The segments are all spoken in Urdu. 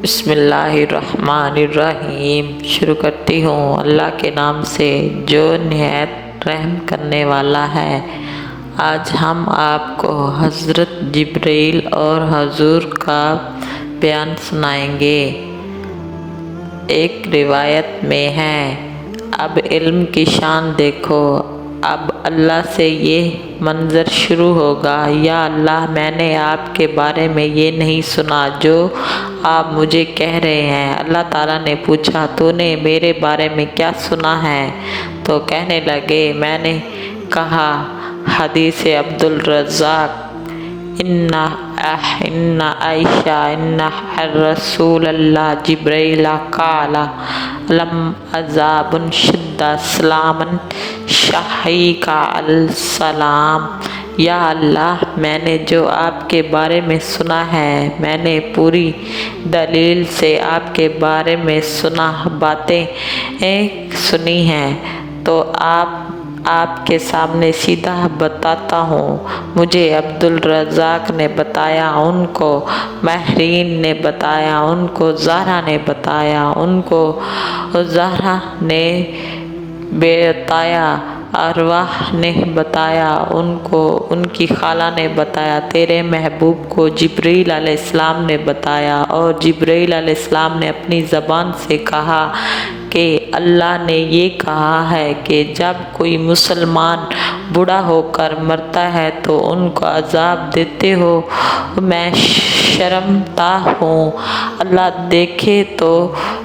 بسم اللہ الرحمن الرحیم۔ شروع کرتی ہوں اللہ کے نام سے جو نہایت رحم کرنے والا ہے۔ آج ہم آپ کو حضرت جبرائیل اور حضور کا بیان سنائیں گے۔ ایک روایت میں ہے، اب علم کی شان دیکھو۔ اب اللہ سے یہ منظر شروع ہوگا، یا اللہ میں نے آپ کے بارے میں یہ نہیں سنا جو آپ مجھے کہہ رہے ہیں۔ اللہ تعالیٰ نے پوچھا، تو نے میرے بارے میں کیا سنا ہے؟ تو کہنے لگے، میں نے کہا، حدیث عبدالرزاق، ان عائشہ ان رسول اللہ جبرائیل قال لم عذاب شد سلاما شحیقا السلام۔ یا اللہ میں نے جو آپ کے بارے میں سنا ہے، میں نے پوری دلیل سے آپ کے بارے میں باتیں سنی ہیں، تو آپ کے سامنے سیدھا بتاتا ہوں۔ مجھے عبدالرزاق نے بتایا، ان کو مہرین نے بتایا، ان کو زہرا نے بتایا، ان کو زہرا نے بتایا، ارواح نے بتایا، ان کو ان کی خالہ نے بتایا، تیرے محبوب کو جبرائیل علیہ السلام نے بتایا، اور جبرائیل علیہ السلام نے اپنی زبان سے کہا کہ اللہ نے یہ کہا ہے کہ جب کوئی مسلمان بوڑھا ہو کر مرتا ہے تو ان کو عذاب دیتے ہو، میں شرمتا ہوں، اللہ دیکھے تو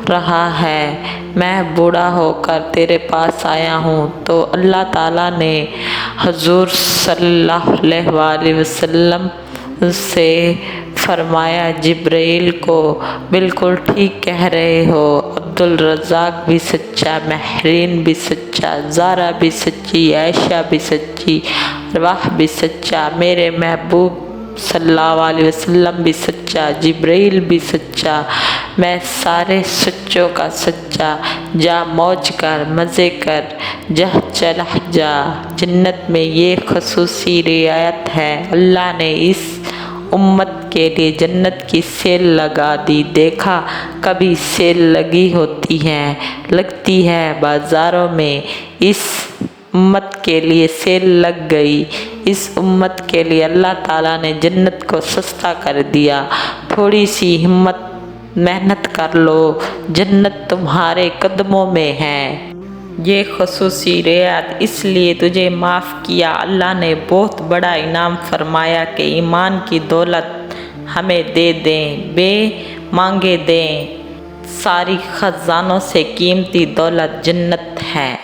رہا ہے، میں بوڑھا ہو کر تیرے پاس آیا ہوں۔ تو اللہ تعالیٰ نے حضور صلی اللہ علیہ وآلہ وسلم سے فرمایا، جبرائیل کو بالکل ٹھیک کہہ رہے ہو، عبدالرزاق بھی سچا، مہرین بھی سچا، زہرا بھی سچی، عائشہ بھی سچی، ارواح بھی سچا، میرے محبوب صلی اللہ علیہ وسلم بھی سچا، جبرائیل بھی سچا، میں سارے سچوں کا سچا۔ جا موج کر، مزے کر، جا چلا جا۔ جنت میں یہ خصوصی رعایت ہے، اللہ نے اس امت کے لیے جنت کی سیل لگا دی۔ دیکھا کبھی سیل لگتی ہے بازاروں میں، اس امت کے لیے سیل لگ گئی۔ اس امت کے لیے اللہ تعالیٰ نے جنت کو سستا کر دیا۔ تھوڑی سی محنت کر لو، جنت تمہارے قدموں میں ہے۔ یہ خصوصی رعایت اس لیے تجھے معاف کیا، اللہ نے بہت بڑا انعام فرمایا کہ ایمان کی دولت ہمیں دے دیں، بے مانگے دیں، ساری خزانوں سے قیمتی دولت جنت ہے۔